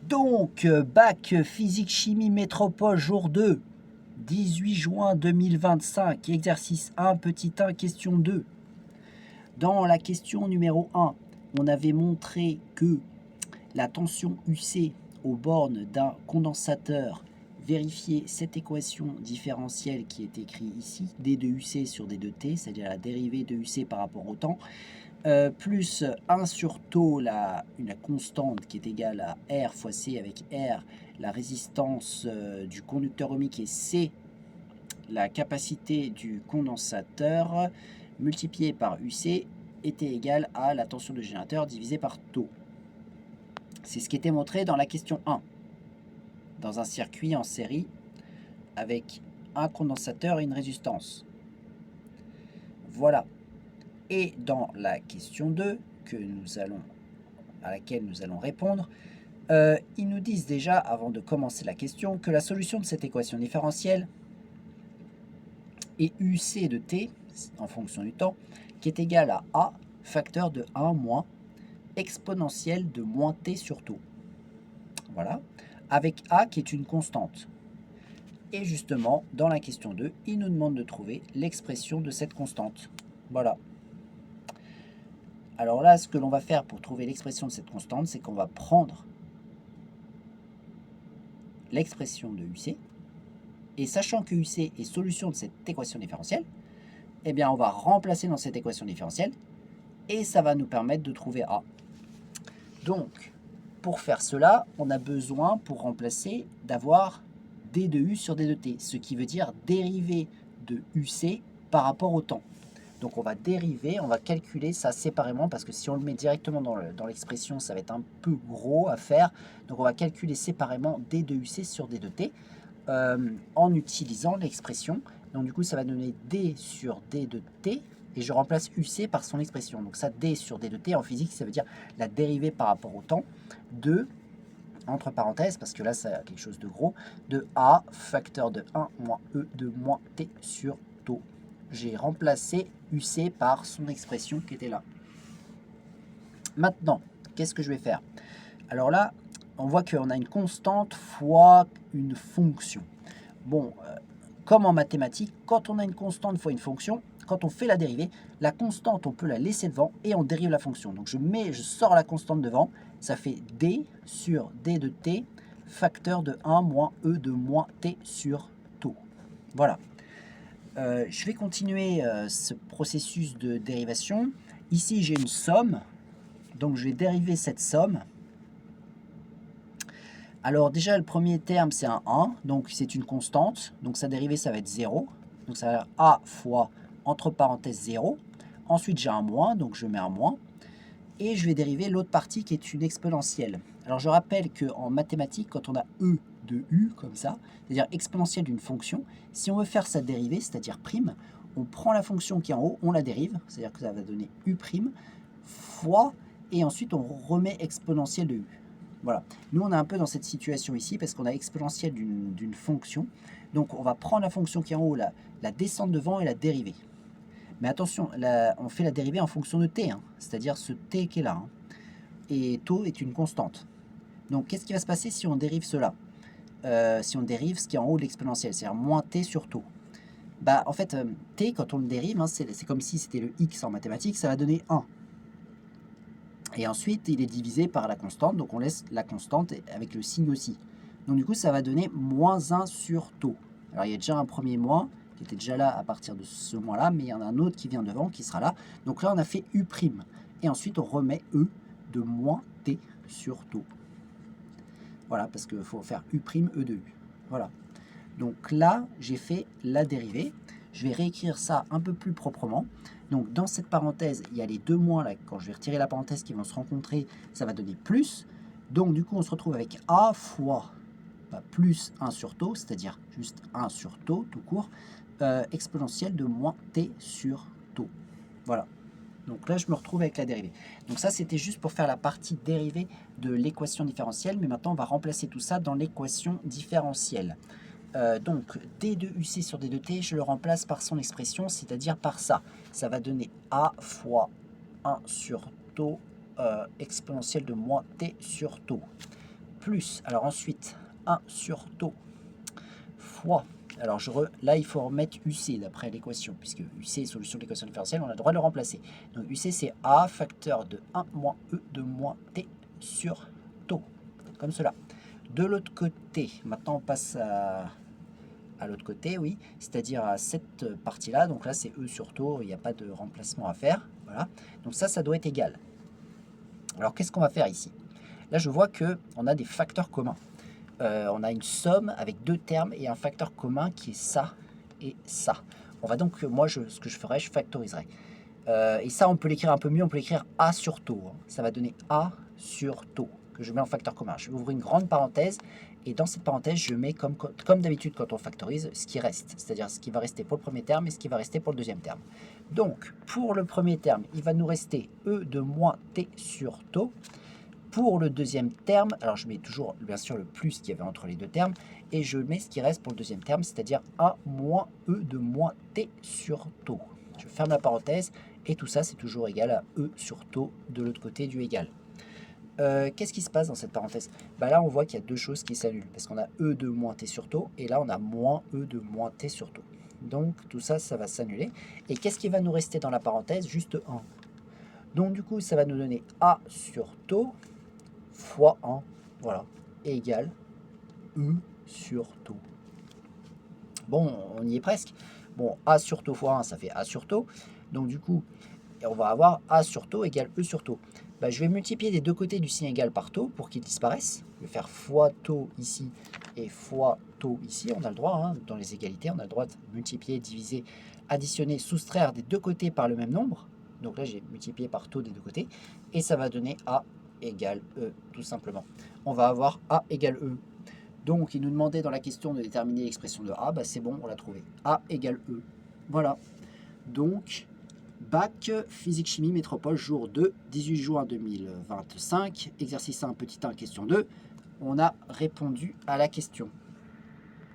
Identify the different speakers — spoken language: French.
Speaker 1: Donc, bac physique-chimie métropole, jour 2, 18 juin 2025, exercice 1, petit 1, question 2. Dans la question numéro 1, on avait montré que la tension UC aux bornes d'un condensateur vérifiait cette équation différentielle qui est écrite ici, d de UC sur d de T, c'est-à-dire la dérivée de UC par rapport au temps, plus 1 sur tau, une constante qui est égale à R fois C, avec R, la résistance du conducteur ohmique, et C, la capacité du condensateur, multiplié par UC, était égal à la tension du générateur divisé par tau. C'est ce qui était montré dans la question 1, dans un circuit en série avec un condensateur et une résistance. Voilà. Et dans la question 2, à laquelle nous allons répondre, ils nous disent déjà, avant de commencer la question, que la solution de cette équation différentielle est UC de t, en fonction du temps, qui est égal à A, facteur de 1 moins exponentielle de moins t sur tau. Voilà. Avec A qui est une constante. Et justement, dans la question 2, il nous demande de trouver l'expression de cette constante. Voilà. Alors là, ce que l'on va faire pour trouver l'expression de cette constante, c'est qu'on va prendre l'expression de UC, et sachant que UC est solution de cette équation différentielle, eh bien on va remplacer dans cette équation différentielle, et ça va nous permettre de trouver A. Donc, pour faire cela, on a besoin, pour remplacer, d'avoir d de U sur d de T, ce qui veut dire dérivée de UC par rapport au temps. Donc on va dériver, on va calculer ça séparément, parce que si on le met directement dans l'expression, ça va être un peu gros à faire. Donc on va calculer séparément d de UC sur d de T en utilisant l'expression. Donc du coup ça va donner d sur d de T, et je remplace UC par son expression. Donc ça, d sur d de T en physique, ça veut dire la dérivée par rapport au temps de, entre parenthèses, parce que là ça a quelque chose de gros, de A facteur de 1 moins E de moins T sur tau. J'ai remplacé UC par son expression qui était là. Maintenant, qu'est-ce que je vais faire? Alors là, on voit qu'on a une constante fois une fonction. Bon, comme en mathématiques, quand on a une constante fois une fonction, quand on fait la dérivée, la constante, on peut la laisser devant et on dérive la fonction. Donc je sors la constante devant, ça fait d sur d de t, facteur de 1 moins e de moins t sur tau. Voilà. Je vais continuer ce processus de dérivation. Ici, j'ai une somme, donc je vais dériver cette somme. Alors déjà, le premier terme, c'est un 1, donc c'est une constante, donc sa dérivée, ça va être 0. Donc ça va être a fois, entre parenthèses, 0. Ensuite, j'ai un moins, donc je mets un moins. Et je vais dériver l'autre partie qui est une exponentielle. Alors je rappelle qu'en mathématiques, quand on a e de u, comme ça, c'est-à-dire exponentielle d'une fonction, si on veut faire sa dérivée, c'est-à-dire prime, on prend la fonction qui est en haut, on la dérive, c'est-à-dire que ça va donner u' fois, et ensuite on remet exponentielle de u. Voilà. Nous, on est un peu dans cette situation ici, parce qu'on a exponentielle d'une fonction. Donc on va prendre la fonction qui est en haut, la descendre devant et la dériver. Mais attention, on fait la dérivée en fonction de t, hein, c'est-à-dire ce t qui est là. Hein. Et tau est une constante. Donc qu'est-ce qui va se passer si on dérive cela? Si on dérive ce qui est en haut de l'exponentielle, c'est-à-dire moins t sur tau. Bah, en fait, t, quand on le dérive, hein, c'est comme si c'était le x en mathématiques, ça va donner 1. Et ensuite, il est divisé par la constante, donc on laisse la constante avec le signe aussi. Donc du coup, ça va donner moins 1 sur tau. Alors il y a déjà un premier moins, qui était déjà là à partir de ce moins-là, mais il y en a un autre qui vient devant, qui sera là. Donc là, on a fait U'. Et ensuite, on remet E de moins T sur tau. Voilà, parce qu'il faut faire U', E de U. Voilà. Donc là, j'ai fait la dérivée. Je vais réécrire ça un peu plus proprement. Donc dans cette parenthèse, il y a les deux moins là. Quand je vais retirer la parenthèse qui vont se rencontrer, ça va donner plus. Donc du coup, on se retrouve avec A fois plus 1 sur tau, c'est-à-dire juste 1 sur tau, tout court, exponentielle de moins t sur tau. Voilà. Donc là, je me retrouve avec la dérivée. Donc ça, c'était juste pour faire la partie dérivée de l'équation différentielle. Mais maintenant, on va remplacer tout ça dans l'équation différentielle. Donc, d de uc sur d de t, je le remplace par son expression, c'est-à-dire par ça. Ça va donner a fois 1 sur tau exponentielle de moins t sur tau, plus, alors ensuite, 1 sur taux fois, alors là il faut remettre UC d'après l'équation, puisque UC est solution de l'équation différentielle, on a le droit de le remplacer. Donc UC c'est A facteur de 1 moins E de moins T sur taux, comme cela. De l'autre côté, maintenant on passe à l'autre côté, oui, c'est-à-dire à cette partie-là, donc là c'est E sur taux, il n'y a pas de remplacement à faire, voilà. Donc ça doit être égal. Alors qu'est-ce qu'on va faire ici? Là je vois qu'on a des facteurs communs. On a une somme avec deux termes et un facteur commun qui est ça et ça. On va donc, moi ce que je ferais, je factoriserais. Et ça on peut l'écrire un peu mieux, on peut l'écrire A sur taux, hein. Ça va donner A sur taux, que je mets en facteur commun. Je vais ouvrir une grande parenthèse, et dans cette parenthèse, je mets comme d'habitude quand on factorise, ce qui reste, c'est-à-dire ce qui va rester pour le premier terme et ce qui va rester pour le deuxième terme. Donc, pour le premier terme, il va nous rester E de moins T sur taux. Pour le deuxième terme, alors je mets toujours bien sûr le plus qu'il y avait entre les deux termes, et je mets ce qui reste pour le deuxième terme, c'est-à-dire A moins E de moins T sur taux. Je ferme la parenthèse, et tout ça c'est toujours égal à E sur taux de l'autre côté du égal. Qu'est-ce qui se passe dans cette parenthèse? Là on voit qu'il y a deux choses qui s'annulent, parce qu'on a E de moins T sur taux, et là on a moins E de moins T sur taux. Donc tout ça, ça va s'annuler. Et qu'est-ce qui va nous rester dans la parenthèse? Juste 1. Donc du coup ça va nous donner A sur taux fois 1, voilà, égale E sur taux. Bon, on y est presque. Bon, A sur taux fois 1, ça fait A sur taux. Donc du coup, on va avoir A sur taux égale E sur taux. Je vais multiplier des deux côtés du signe égal par taux pour qu'il disparaisse. Je vais faire fois taux ici et fois taux ici. On a le droit, hein, dans les égalités, on a le droit de multiplier, diviser, additionner, soustraire des deux côtés par le même nombre. Donc là, j'ai multiplié par taux des deux côtés. Et ça va donner A égale E, tout simplement. On va avoir A égale E. Donc, il nous demandait dans la question de déterminer l'expression de A. C'est bon, on l'a trouvé. A égale E. Voilà. Donc, bac, physique-chimie, métropole, jour 2, 18 juin 2025. Exercice 1, petit 1, question 2. On a répondu à la question.